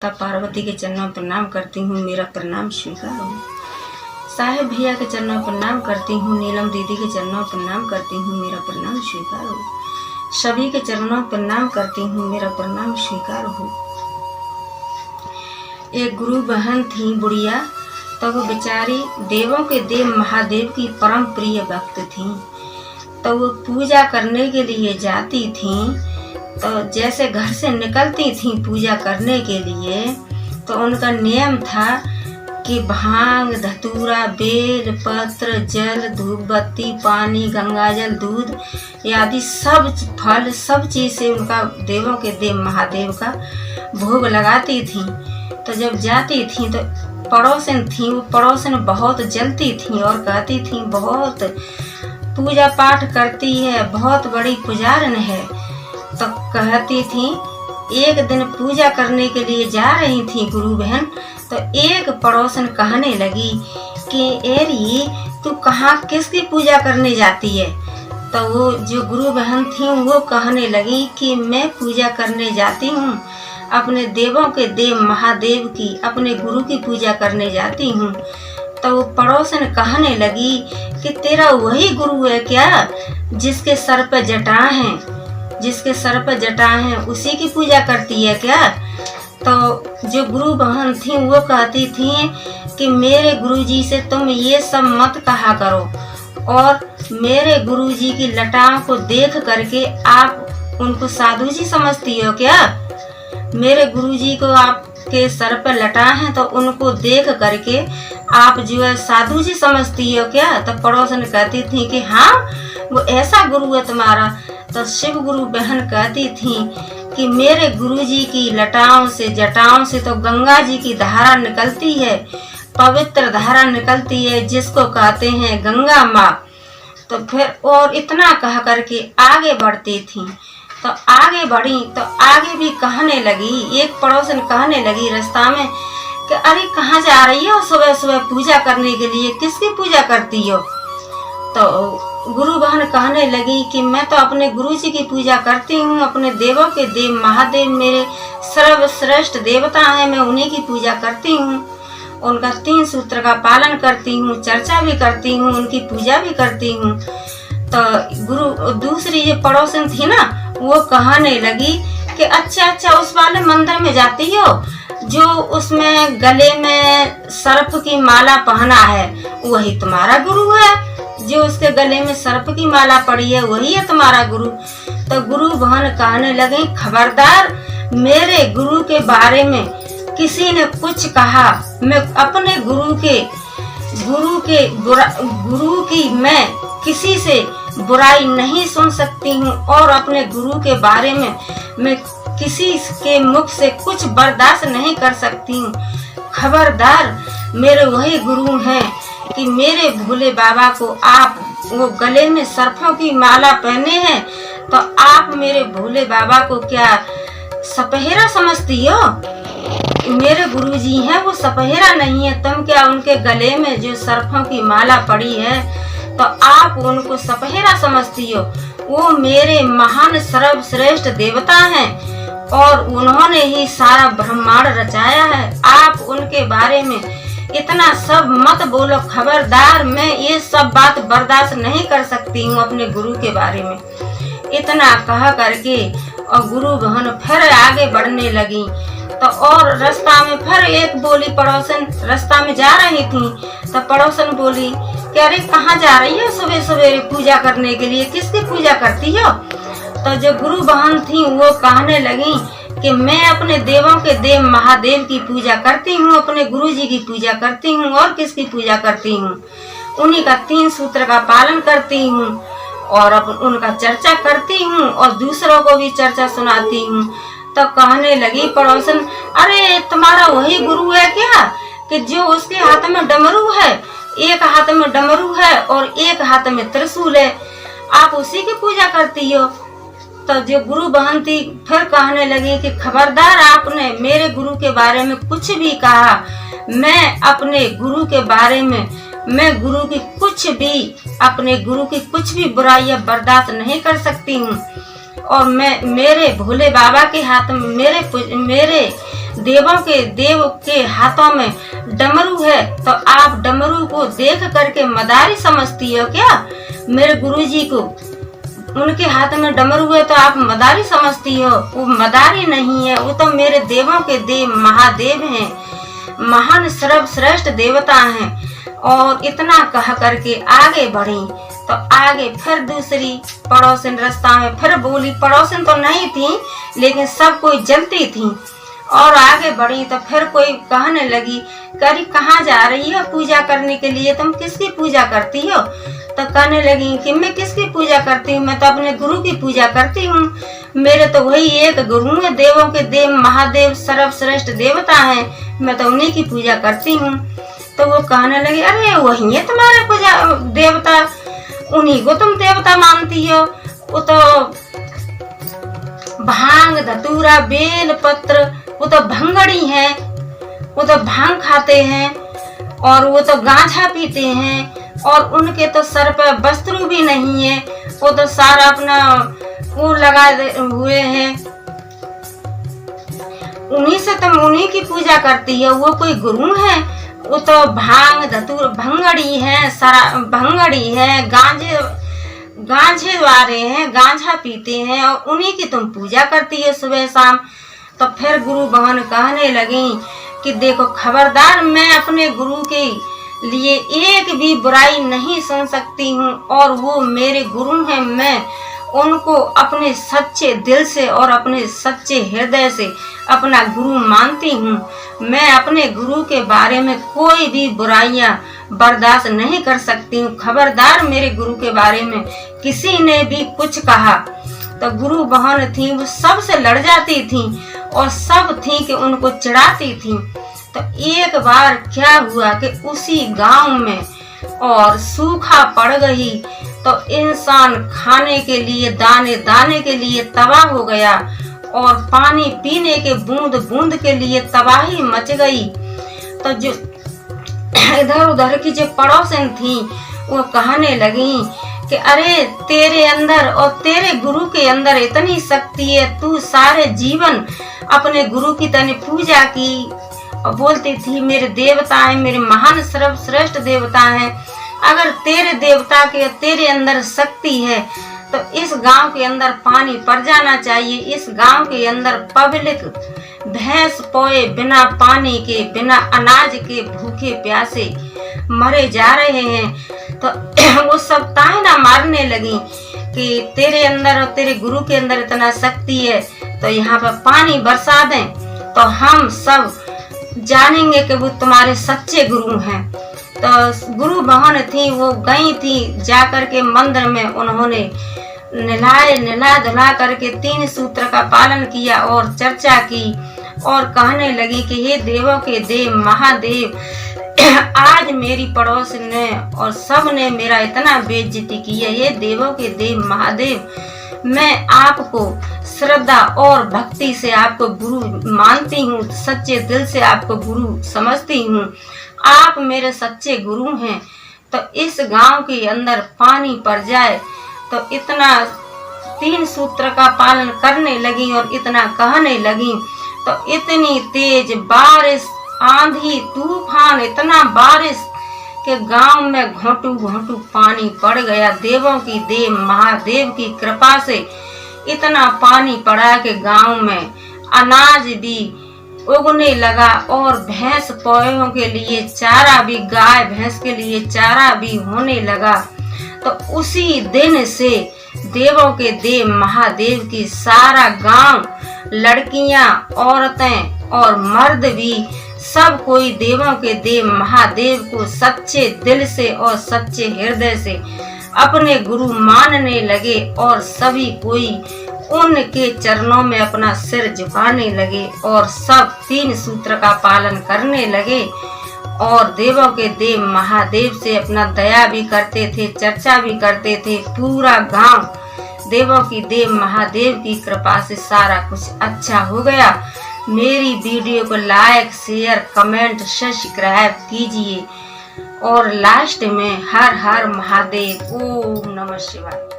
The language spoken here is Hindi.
तब पार्वती के चरणों में प्रणाम करती हूँ, मेरा प्रणाम स्वीकार हो। साहेब भैया के चरणों में प्रणाम करती हूँ, नीलम दीदी के चरणों में प्रणाम करती हूँ, मेरा प्रणाम स्वीकार हो। सभी के चरणों में प्रणाम करती हूँ, मेरा प्रणाम स्वीकार हो। एक गुरु बहन थी बुढ़िया, तो वो बेचारी देवों के देव महादेव की परम प्रिय भक्त थी। तो वो पूजा करने के लिए जाती थी, तो जैसे घर से निकलती थी पूजा करने के लिए, तो उनका नियम था कि भांग, धतूरा, बेल पत्र, जल, धूप बत्ती, पानी, गंगाजल, दूध आदि सब फल, सब चीज़ से उनका देवों के देव महादेव का भोग लगाती थी। तो जब जाती थी तो पड़ोसन थी, वो पड़ोसन बहुत जलती थी और कहती थी बहुत पूजा पाठ करती है, बहुत बड़ी पुजारन है। तो कहती थी, एक दिन पूजा करने के लिए जा रही थी गुरु बहन, तो एक पड़ोसन कहने लगी कि एरी तू कहाँ किसकी पूजा करने जाती है। तो वो जो गुरु बहन थी वो कहने लगी कि मैं पूजा करने जाती हूँ, अपने देवों के देव महादेव की, अपने गुरु की पूजा करने जाती हूँ। तो वो पड़ोसन कहने लगी कि तेरा वही गुरु है क्या जिसके सर पर जटा है, जिसके सर पर जटा है उसी की पूजा करती है क्या। तो जो गुरु बहन थी वो कहती थी कि मेरे गुरुजी से तुम ये सब मत कहा करो, और मेरे गुरुजी की लटाओं को देख करके आप उनको साधु जी समझती हो क्या। मेरे गुरुजी को आपके सर पर लटा है तो उनको देख करके आप जो है साधु जी समझती हो क्या। तो पड़ोसन कहती थी कि हाँ वो ऐसा गुरु है तुम्हारा। तो शिव गुरु बहन कहती थी कि मेरे गुरुजी की लटाओं से जटाओं से तो गंगा जी की धारा निकलती है, पवित्र धारा निकलती है, जिसको कहते हैं गंगा माँ। तो फिर और इतना कह करके आगे बढ़ती थी। तो आगे बढ़ी तो आगे भी कहने लगी, एक पड़ोसन कहने लगी रास्ता में कि अरे कहाँ जा रही हो सुबह सुबह पूजा करने के लिए, किसकी पूजा करती हो। तो गुरु बहन कहने लगी कि मैं तो अपने गुरु जी की पूजा करती हूँ, अपने देवों के देव महादेव मेरे सर्वश्रेष्ठ देवता हैं, मैं उन्हीं की पूजा करती हूँ, उनका 3 सूत्र का पालन करती हूँ, चर्चा भी करती हूँ, उनकी पूजा भी करती हूँ। तो दूसरी जो पड़ोसन थी ना वो कहने लगी कि अच्छा उस वाले मंदिर में जाती हो जो उसमें गले में सर्प की माला पहना है, वही तुम्हारा गुरु है, जो उसके गले में सर्प की माला पड़ी है वही है तुम्हारा गुरु। तो गुरु बहन कहने लगे खबरदार, मेरे गुरु के बारे में किसी ने कुछ कहा, मैं अपने गुरु की मैं किसी से बुराई नहीं सुन सकती हूँ, और अपने गुरु के बारे में मैं किसी के मुख से कुछ बर्दाश्त नहीं कर सकती हूँ। खबरदार, मेरे वही गुरु हैं कि मेरे भोले बाबा को आप वो गले में सर्पों की माला पहने हैं, तो आप मेरे भोले बाबा को क्या सपहेरा समझती हो। मेरे गुरुजी हैं वो सपहेरा नहीं है, तुम क्या उनके गले में जो सर्पों की माला पड़ी है तो आप उनको सपहेरा समझती हो। वो मेरे महान सर्वश्रेष्ठ देवता हैं और उन्होंने ही सारा ब्रह्मांड रचाया है। आप उनके बारे में इतना सब मत बोलो, खबरदार, मैं ये सब बात बर्दाश्त नहीं कर सकती हूँ अपने गुरु के बारे में। इतना कह करके और गुरु बहन फिर आगे बढ़ने लगी। तो और रास्ता में फिर एक बोली, पड़ोसन रास्ता में जा रही थी तो पड़ोसन बोली कि अरे कहाँ जा रही हो सुबह सवेरे पूजा करने के लिए, किसकी पूजा करती हो। तो जो गुरु बहन थी वो कहने लगी कि मैं अपने देवों के देव महादेव की पूजा करती हूँ, अपने गुरु जी की पूजा करती हूँ, और किसकी पूजा करती हूँ, उन्हीं का 3 सूत्र का पालन करती हूँ और उनका चर्चा करती हूँ और दूसरों को भी चर्चा सुनाती हूँ। तो कहने लगी पड़ोसन, अरे तुम्हारा वही गुरु है क्या कि जो उसके हाथ में डमरू है, एक हाथ में डमरू है और एक हाथ में त्रिशूल है, आप उसी की पूजा करती हो। तो जो गुरु बहन थी फिर कहने लगी कि खबरदार, आपने मेरे गुरु के बारे में कुछ भी कहा, मैं अपने गुरु के बारे में मैं गुरु की कुछ भी अपने गुरु की कुछ भी बुराइयां बर्दाश्त नहीं कर सकती हूँ। और मैं मेरे भोले बाबा के हाथ में, मेरे देवों के देव के हाथों में डमरू है, तो आप डमरू को देख करके मदारी समझती हो क्या? मेरे गुरुजी को उनके हाथ में डमरू है तो आप मदारी समझती हो? वो मदारी नहीं है, वो तो मेरे देवों के देव महादेव हैं, महान सर्वश्रेष्ठ देवता हैं। और इतना कह करके आगे बढ़ी तो आगे फिर दूसरी पड़ोसन रास्ता में फिर बोली, पड़ोसन तो नहीं थी लेकिन सब कोई जलती थी। और आगे बढ़ी तो फिर कोई कहने लगी, करी कहाँ जा रही हो पूजा करने के लिए? तुम किसकी पूजा करती हो? तो कहने लगी कि मैं किसकी पूजा करती हूँ, मैं तो अपने गुरु की पूजा करती हूँ। मेरे तो वही एक गुरु है, देवों के देव महादेव सर्वश्रेष्ठ देवता हैं, मैं तो उन्हीं की पूजा करती हूँ। तो वो कहने लगी, अरे वही है तुम्हारे पूजा देवता, उन्हीं को तुम देवता मानती हो। वो तो भांग धतूरा बेल पत्र, वो तो भंगड़ी है, वो तो भांग खाते हैं और वो तो गांजा पीते हैं और उनके तो सर पर वस्त्र भी नहीं है, वो तो सारा अपना वो लगाए हुए हैं। उन्हीं से तुम उन्हीं की पूजा करती है, वो कोई गुरु है? वो तो भांग धतूर भंगड़ी है, सारा भंगड़ी है, गांजे वाले हैं, गांजा पीते हैं और उन्हीं की तुम पूजा करती है सुबह शाम। तो फिर गुरु बहन कहने लगी कि देखो खबरदार, मैं अपने गुरु के लिए एक भी बुराई नहीं सुन सकती हूँ और वो मेरे गुरु हैं। मैं उनको अपने सच्चे दिल से और अपने सच्चे हृदय से अपना गुरु मानती हूँ। मैं अपने गुरु के बारे में कोई भी बुराइयां बर्दाश्त नहीं कर सकती हूँ। खबरदार, मेरे गुरु के बारे में किसी ने भी कुछ कहा तो गुरु बहन थी वो सबसे लड़ जाती थी और सब थी कि उनको चिढ़ाती थी। तो एक बार क्या हुआ कि उसी गांव में और सूखा पड़ गई तो इंसान खाने के लिए दाने दाने के लिए तबाह हो गया और पानी पीने के बूंद बूंद के लिए तबाही मच गई। तो जो इधर उधर की जो पड़ोसन थी वो कहने लगी कि अरे तेरे अंदर और तेरे गुरु के अंदर इतनी शक्ति है, तू सारे जीवन अपने गुरु की तने पूजा की और बोलती थी मेरे देवता हैं, मेरे महान सर्वश्रेष्ठ देवता हैं। अगर तेरे देवता के तेरे अंदर शक्ति है तो इस गांव के अंदर पानी पड़ जाना चाहिए। इस गांव के अंदर पब्लिक भैंस पोए बिना पानी के, बिना अनाज के भूखे प्यासे मरे जा रहे हैं। तो वो सब ताना मारने लगी कि तेरे अंदर और तेरे गुरु के अंदर इतना शक्ति है तो यहाँ पर पानी बरसा दें तो हम सब जानेंगे कि वो तुम्हारे सच्चे गुरु हैं। तो गुरु बहन थी वो गई थी, जाकर के मंदिर में उन्होंने निला धुला करके 3 सूत्र का पालन किया और चर्चा की और कहने लगी कि हे देवों के देव महादेव, आज मेरी पड़ोस ने और सब ने मेरा इतना बेइज्जती की है। ये देवों के देव महादेव, मैं आपको श्रद्धा और भक्ति से आपको गुरु मानती हूँ, सच्चे दिल से आपको गुरु समझती हूँ, आप मेरे सच्चे गुरु हैं। तो इस गांव के अंदर पानी पड़ जाए तो इतना 3 सूत्र का पालन करने लगी और इतना कहने लगी तो इतनी तेज बारिश, आंधी तूफान, इतना बारिश के गांव में घोंटू घोंटू पानी पड़ गया। देवों की देव महादेव की कृपा से इतना पानी पड़ा कि गांव में अनाज भी उगने लगा और भैंस पौधों के लिए चारा भी, गाय भैंस के लिए चारा भी होने लगा। तो उसी दिन से देवों के देव महादेव की सारा गांव, लड़कियां, औरतें और मर्द भी सब कोई देवों के देव महादेव को सच्चे दिल से और सच्चे हृदय से अपने गुरु मानने लगे और सभी कोई उनके चरणों में अपना सिर झुकाने लगे और सब 3 सूत्र का पालन करने लगे और देवों के देव महादेव से अपना दया भी करते थे, चर्चा भी करते थे। पूरा गांव देवों की देव महादेव की कृपा से सारा कुछ अच्छा हो गया। मेरी वीडियो को लाइक, शेयर, कमेंट, सब्सक्राइब कीजिए और लास्ट में हर हर महादेव, ओम नमः शिवाय।